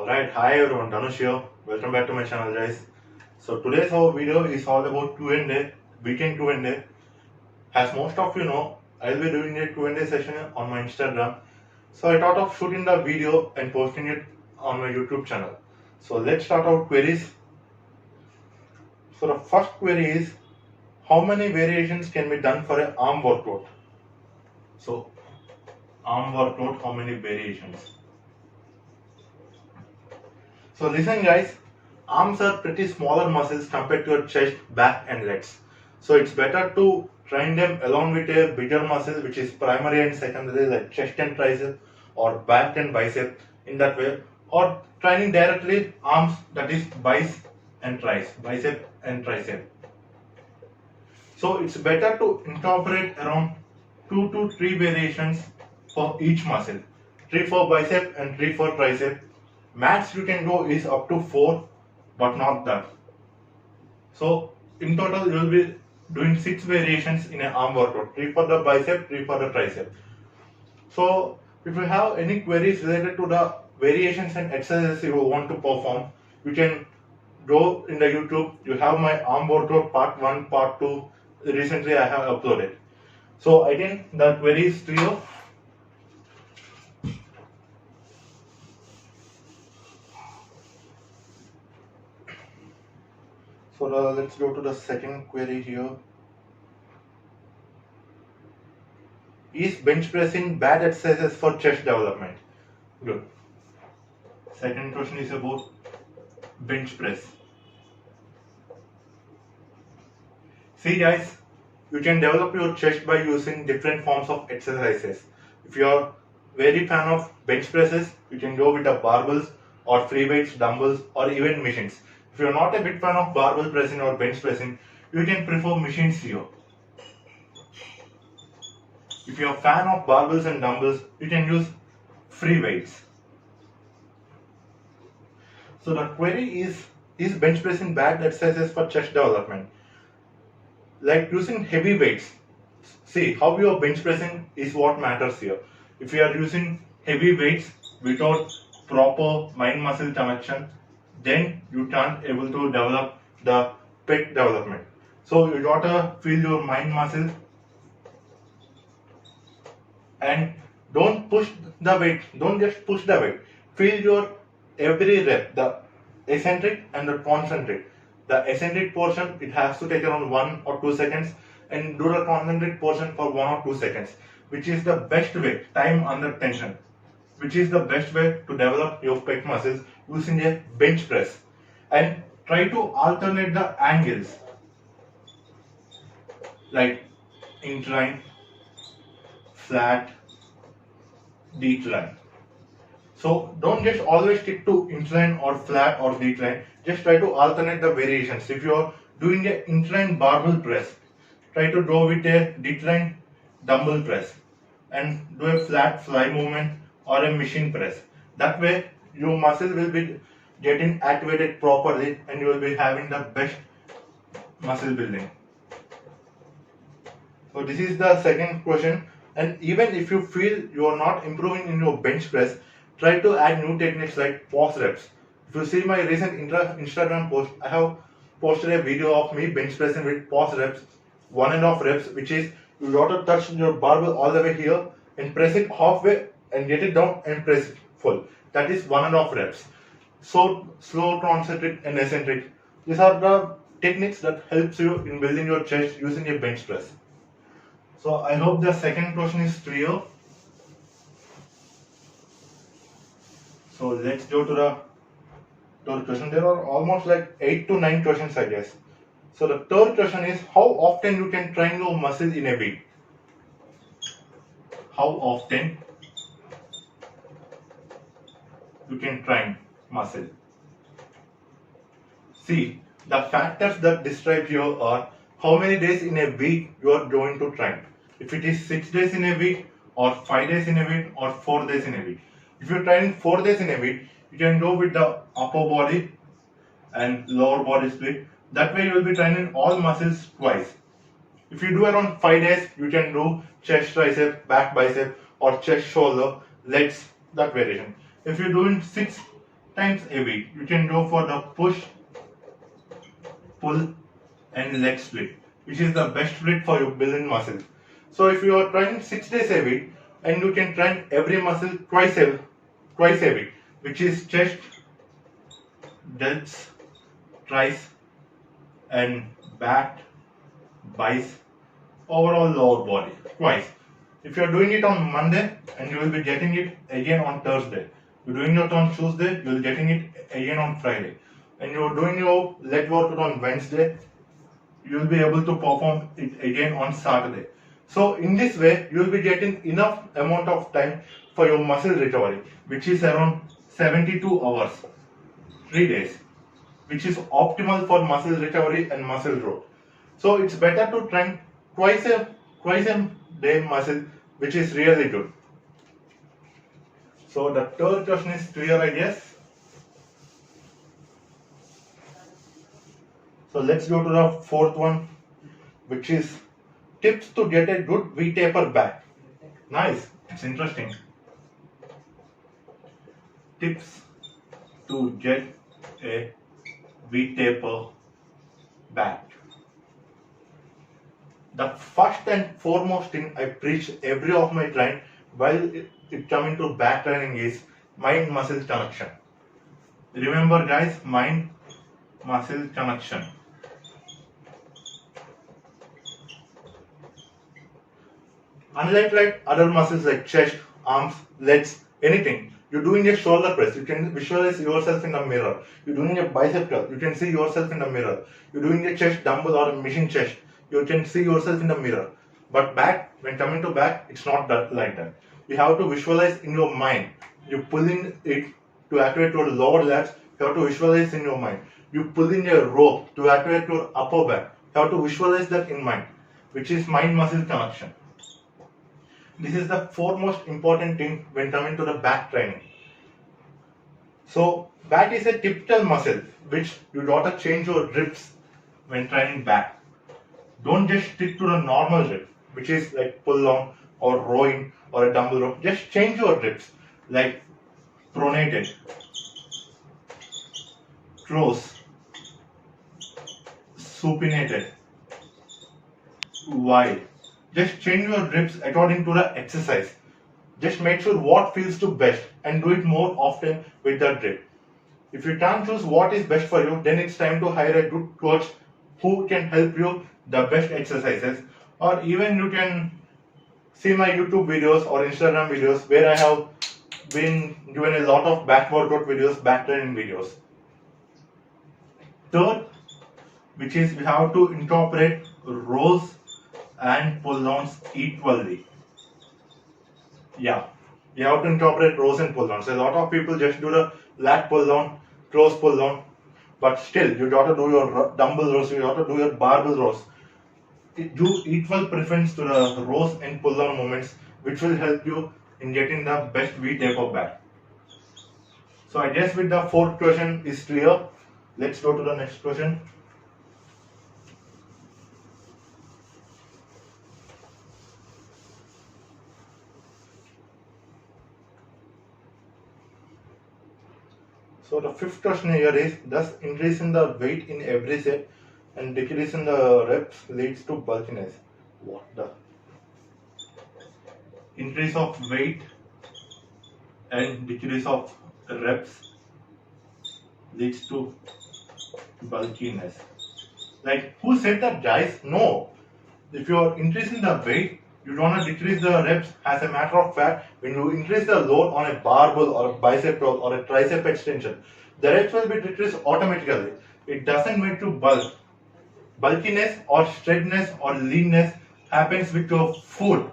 Alright, hi everyone, Dhanush here. Welcome back to my channel, guys. So today's our video is all about Q&A, weekend Q&A. As most of you know, I'll be doing a Q&A session on my Instagram. So I thought of shooting the video and posting it on my YouTube channel. So let's start our queries. So the first query is, how many variations can be done for an arm workout? So arm workout, how many variations? So listen guys, arms are pretty smaller muscles compared to your chest, back and legs. So it's better to train them along with a bigger muscle which is primary and secondary like chest and tricep or back and bicep in that way, or training directly arms, that is bicep and tricep. So it's better to incorporate around 2 to 3 variations for each muscle. 3 for bicep and 3 for tricep. Max you can go is up to 4, but not that. So in total you will be doing 6 variations in an arm workout, 3 for the bicep, 3 for the tricep. So if you have any queries related to the variations and exercises you want to perform, you can go in the YouTube. You have my arm workout part 1, part 2. Recently I have uploaded. So I think the query is clear. So let's go to the second query here. Is bench pressing bad exercises for chest development? Good. Second question is about bench press. See guys, you can develop your chest by using different forms of exercises. If you are very fan of bench presses, you can go with the barbells or free weights, dumbbells or even machines. If you are not a big fan of barbell pressing or bench pressing, you can prefer machines here. If you are a fan of barbells and dumbbells, you can use free weights. So the query is bench pressing bad exercises for chest development? Like using heavy weights. See, how you are bench pressing is what matters here. If you are using heavy weights without proper mind muscle connection, then you can't able to develop the pec development. So you gotta feel your mind muscle and don't push the weight, don't just push the weight. Feel your every rep, the eccentric and the concentric. The eccentric portion, it has to take around 1 or 2 seconds, and do the concentric portion for 1 or 2 seconds, which is the best way, time under tension, which is the best way to develop your pec muscles using a bench press. And try to alternate the angles, like incline, flat, decline. So don't just always stick to incline or flat or decline. Just try to alternate the variations. If you are doing an incline barbell press, try to go with a decline dumbbell press and do a flat fly movement or a machine press. That way your muscle will be getting activated properly and you will be having the best muscle building. So this is the second question. And even if you feel you are not improving in your bench press, try to add new techniques like pause reps. If you see my recent Instagram post, I have posted a video of me bench pressing with pause reps, 1.5 reps, which is you got to touch your barbell all the way here and press it halfway and get it down and press it full. That is 1.5 reps. So slow, concentric and eccentric. These are the techniques that helps you in building your chest using a bench press. So I hope the second question is clear. So let's go to the third question. There are almost like 8 to 9 questions, I guess. So the third question is, how often you can train your muscle in a week? How often you can train muscle? See, the factors that describe here are how many days in a week you are going to train. If it is 6 days in a week, or 5 days in a week, or 4 days in a week. If you are training 4 days in a week, you can go with the upper body and lower body split. That way you will be training all muscles twice. If you do around 5 days, you can do chest tricep, back bicep, or chest shoulder, legs, that variation. If you're doing 6 times a week. You can go for the push, pull and leg split, which is the best split for your building muscles. So if you are training 6 days a week and you can train every muscle twice a week, which is chest, delts, tries and back, biceps, overall lower body twice. If you are doing it on Monday and you will be getting it again on Thursday. You're doing it on Tuesday, you will be getting it again on Friday. And you're doing your leg workout on Wednesday, you will be able to perform it again on Saturday. So in this way, you will be getting enough amount of time for your muscle recovery, which is around 72 hours, 3 days, which is optimal for muscle recovery and muscle growth. So it's better to train twice a day muscle, which is really good. So the third question is clear, I guess. So let's go to the fourth one, which is tips to get a good V-taper back. Nice, it's interesting. Tips to get a V-taper back. The first and foremost thing I preach every of my client while it coming to back training is mind-muscle connection. Remember guys, mind-muscle connection. Unlike like other muscles like chest, arms, legs, anything, you're doing a shoulder press, you can visualize yourself in the mirror. You're doing a bicep curl, you can see yourself in the mirror. You're doing a chest dumbbell or a machine chest, you can see yourself in the mirror. But back, when coming to back, it's not like that. You have to visualize in your mind. You pull in it to activate your lower lats, you have to visualize in your mind. You pull in a rope to activate your upper back, you have to visualize that in mind, which is mind-muscle connection. This is the foremost important thing when coming to the back training. So back is a typical muscle which you gotta change your grips when training back. Don't just stick to the normal grip, which is like pull down or rowing or a dumbbell row. Just change your grips, like pronated, close, supinated, wide. Just change your grips according to the exercise. Just make sure what feels to best and do it more often with that grip. If you can't choose what is best for you, then it's time to hire a good coach who can help you the best exercises, or even you can see my YouTube videos or Instagram videos where I have been given a lot of back workout videos, back training videos. Third, which is we have to incorporate rows and pull downs equally. Yeah, you have to incorporate rows and pull downs. A lot of people just do the lat pull down, close pull down, but still you got to do your dumbbell rows, you got to do your barbell rows. Do equal preference to the rows and pull down movements, which will help you in getting the best V-taper back. So I guess with the fourth question is clear. Let's go to the next question. So the fifth question here is, does increasing the weight in every set and decreasing the reps leads to bulkiness? What the? Increase of weight and decrease of reps leads to bulkiness. Like, who said that, guys? No. If you are increasing the weight, you don't want to decrease the reps. As a matter of fact, when you increase the load on a barbell or a bicep curl or a tricep extension, the reps will be decreased automatically. It doesn't make you bulk. Bulkiness or straightness or leanness happens with your food,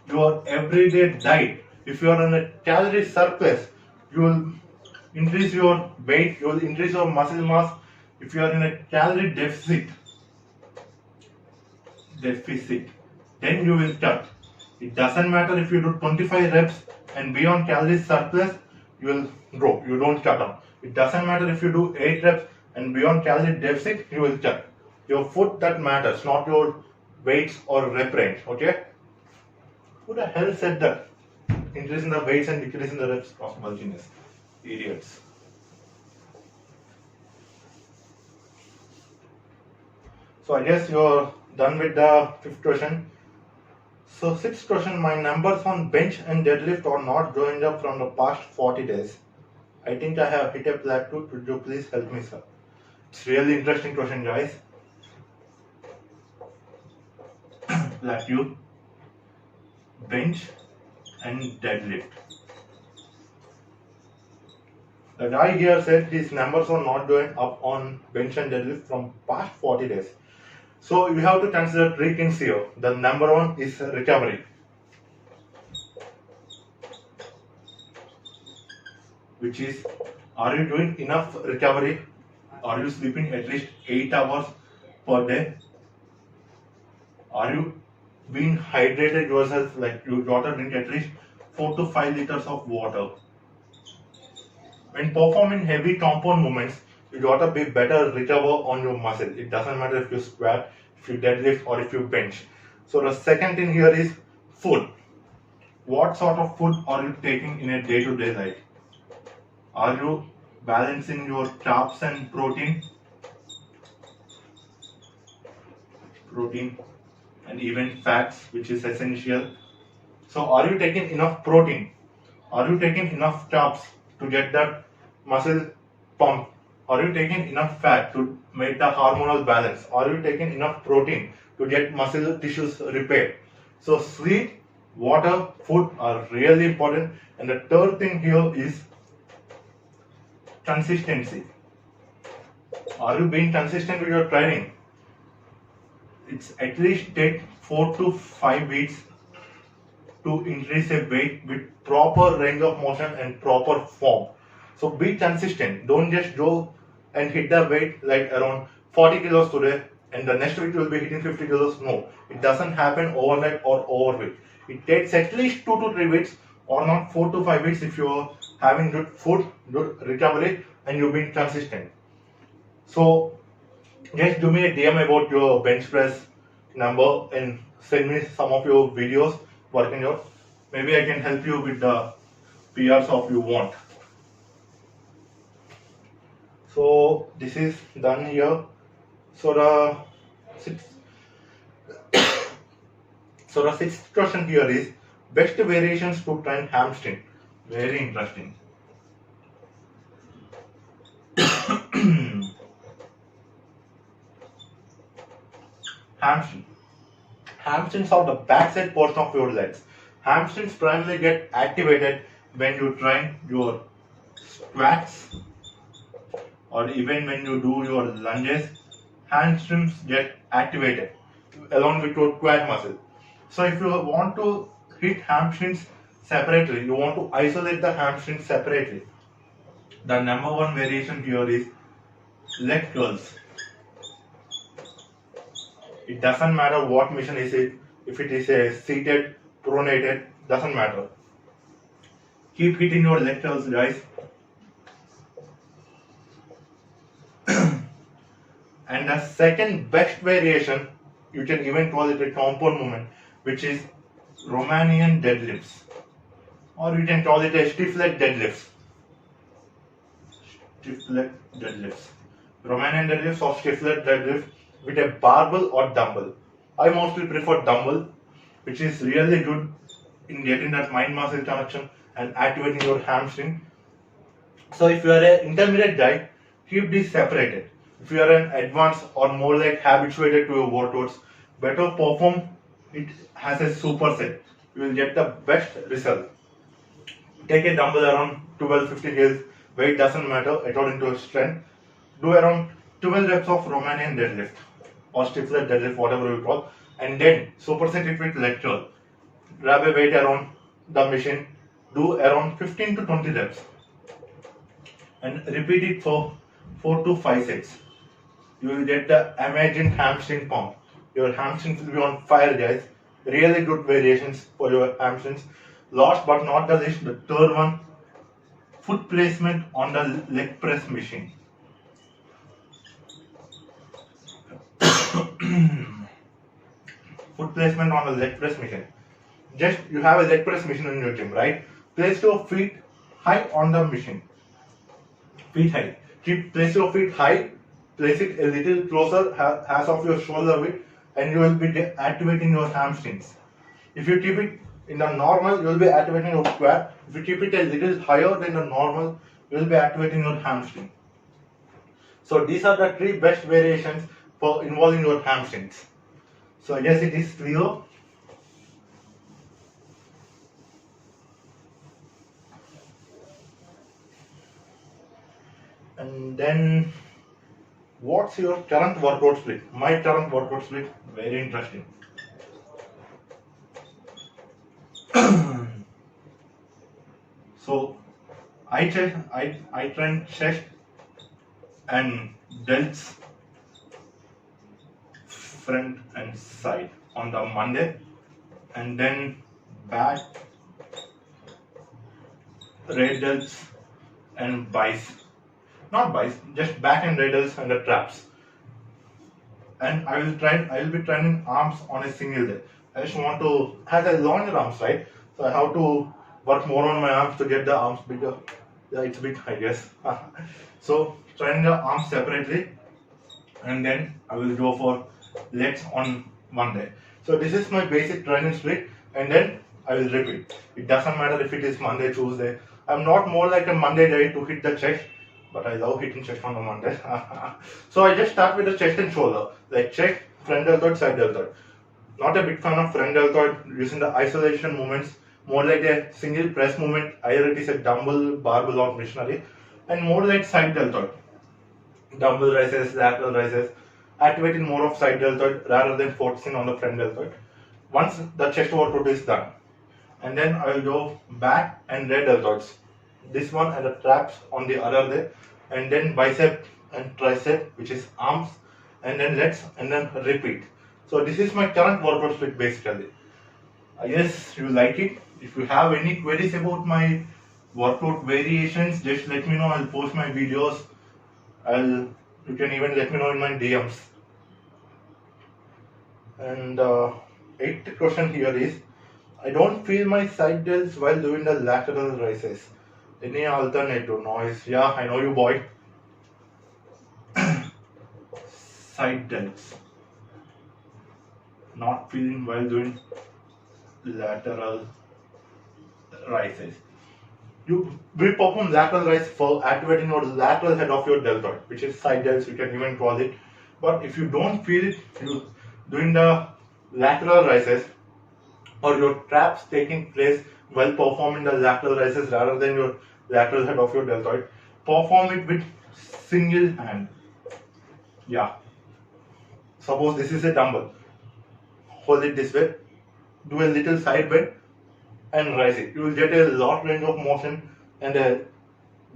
your everyday diet. If you are on a calorie surplus, you will increase your weight, you will increase your muscle mass. If you are in a calorie deficit, then you will cut. It doesn't matter if you do 25 reps and beyond calorie surplus, you will grow, you don't cut down. It doesn't matter if you do 8 reps and beyond calorie deficit, you will cut. Your food that matters, not your weights or rep range, okay? Who the hell said that? Increasing the weights and decreasing the reps cause bulkiness. Idiots. So I guess you're done with the fifth question. So sixth question, my numbers on bench and deadlift are not going up from the past 40 days. I think I have hit a plateau. Could you please help me, sir? It's really interesting question, guys. Plateau, bench and deadlift. The guy here said his numbers are not going up on bench and deadlift from past 40 days. So you have to consider three things here. The number one is recovery, which is, are you doing enough recovery? Are you sleeping at least 8 hours per day? Are you being hydrated yourself, like your daughter drink at least 4 to 5 liters of water? When performing heavy compound movements, you gotta be better recover on your muscle. It doesn't matter if you squat, if you deadlift, or if you bench. So the second thing here is food. What sort of food are you taking in a day-to-day life? Are you balancing your carbs and protein and even fats, which is essential? So are you taking enough protein? Are you taking enough carbs to get that muscle pump? Are you taking enough fat to make the hormonal balance? Are you taking enough protein to get muscle tissues repaired? So sleep, water, food are really important. And the third thing here is consistency. Are you being consistent with your training? It's at least take 4 to 5 weeks to increase a weight with proper range of motion and proper form. So be consistent. Don't just go and hit the weight like around 40 kilos today and the next week you will be hitting 50 kilos. No, it doesn't happen overnight or overweek. It takes at least 2 to 3 weeks or not 4 to 5 weeks if you're having good food, good recovery and you're being consistent. So just do me a DM about your bench press number and send me some of your videos working out. Maybe I can help you with the PRs of you want. So this is done here. So the sixth question here is best variations to train hamstring. Very interesting. Hamstring. Hamstrings are the backside portion of your legs. Hamstrings primarily get activated when you train your squats or even when you do your lunges. Hamstrings get activated along with your quad muscle. So if you want to hit hamstrings separately, you want to isolate the hamstrings separately, the number one variation here is leg curls. It doesn't matter what mission is it, if it is a seated, pronated, doesn't matter. Keep hitting your leg curls, guys. And the second best variation, you can even call it a compound movement, which is Romanian deadlifts. Or you can call it a stiff leg deadlifts. Stiff leg deadlifts. Romanian deadlifts or stiff leg deadlift with a barbell or dumbbell. I mostly prefer dumbbell, which is really good in getting that mind muscle connection and activating your hamstring. So if you are an intermediate guy, keep these separated. If you are an advanced or more like habituated to your workouts, better perform it as a superset. You will get the best result. Take a dumbbell around 12-15 kgs, weight doesn't matter according to your strength. Do around 12 reps of Romanian deadlift or stiff leg deadlift, whatever you call, and then superset it with leg curl. Grab a weight around the machine, do around 15 to 20 reps and repeat it for 4 to 5 sets. You will get the amazing hamstring pump. Your hamstrings will be on fire, guys. Really good variations for your hamstrings. Last but not the least, the third one, foot placement on the leg press machine. Foot placement on the leg press machine. Just you have a leg press machine in your gym, right? Place your feet high on the machine. Feet high. Place your feet high place it a little closer as of your shoulder width, and you will be activating your hamstrings. If you keep it in the normal, you will be activating your quad. If you keep it a little higher than the normal, you will be activating your hamstring. So these are the 3 best variations for involving your hamstrings. So I guess it is clear. And then, what's your current workout split? My current workout split, very interesting. So I train chest and delts, front and side on the Monday, and then back, rear delts and biceps. Not biceps, just back and rear delts and the traps. And I will be training arms on a single day. I just want to have a longer arms, right? So I have to work more on my arms to get the arms bigger. Yeah, it's big, I guess. So training the arms separately, and then I will go for legs on Monday. So this is my basic training split, and then I will repeat. It doesn't matter if it is Monday, Tuesday. I'm not more like a Monday guy to hit the chest, but I love hitting chest on the Monday. So I just start with the chest and shoulder, like chest, front deltoid, side deltoid. Not a big fan of front deltoid using the isolation movements, more like a single press movement, either it is a dumbbell, barbell or missionary, and more like side deltoid. Dumbbell raises, lateral raises, activating more of side deltoid rather than focusing on the front deltoid. Once the chest workout is done, and then I will go back and rear deltoids. This one and the traps on the other day, and then bicep and tricep, which is arms, and then legs, and then repeat. So this is my current workout split basically. I guess you like it. If you have any queries about my workout variations, just let me know. I'll post my videos. You can even let me know in my DMs. And 8th question here is, I don't feel my side delts while doing the lateral raises. Any alternative? Noise? Yeah, I know you, boy. Side delts. Not feeling while doing lateral raises. You will perform lateral rise for activating your lateral head of your deltoid, which is side delts, you can even call it. But if you don't feel it, you doing the lateral rises or your traps taking place while performing the lateral rises rather than your lateral head of your deltoid, perform it with single hand. Yeah. Suppose this is a dumbbell. Hold it this way, do a little side bend and rise it. You will get a lot range of motion and a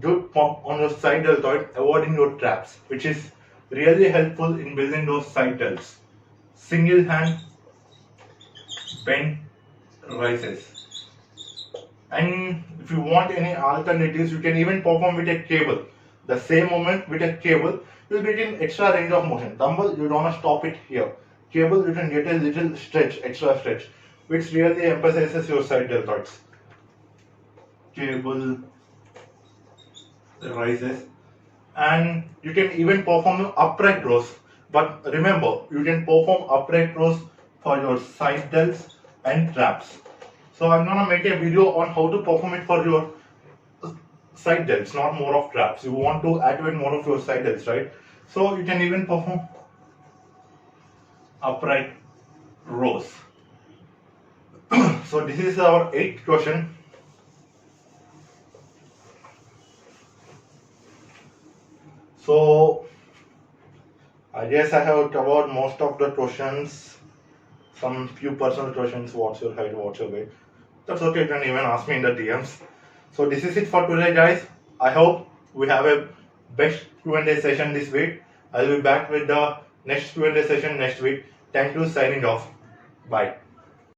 good pump on your side deltoid, avoiding your traps, which is really helpful in building those side delts. Single hand bend rises. And if you want any alternatives, you can even perform with a cable. The same moment with a cable, you will get an extra range of motion. Dumbbell, you don't want to stop it here. Cable, you can get a little stretch, extra stretch, which really emphasizes your side deltoids. Cable rises, and you can even perform upright rows. But remember, you can perform upright rows for your side delts and traps. So I'm gonna make a video on how to perform it for your side delts, not more of traps. You want to activate more of your side delts, right? So you can even perform upright rows. So this is our 8th question. So I guess I have covered most of the questions. Some few personal questions, what's your height, what's your weight. That's okay, you can even ask me in the DMs. So this is it for today, guys. I hope we have a best Q&A session this week. I'll be back with the next Q&A session next week. Thank you, signing off. Bye.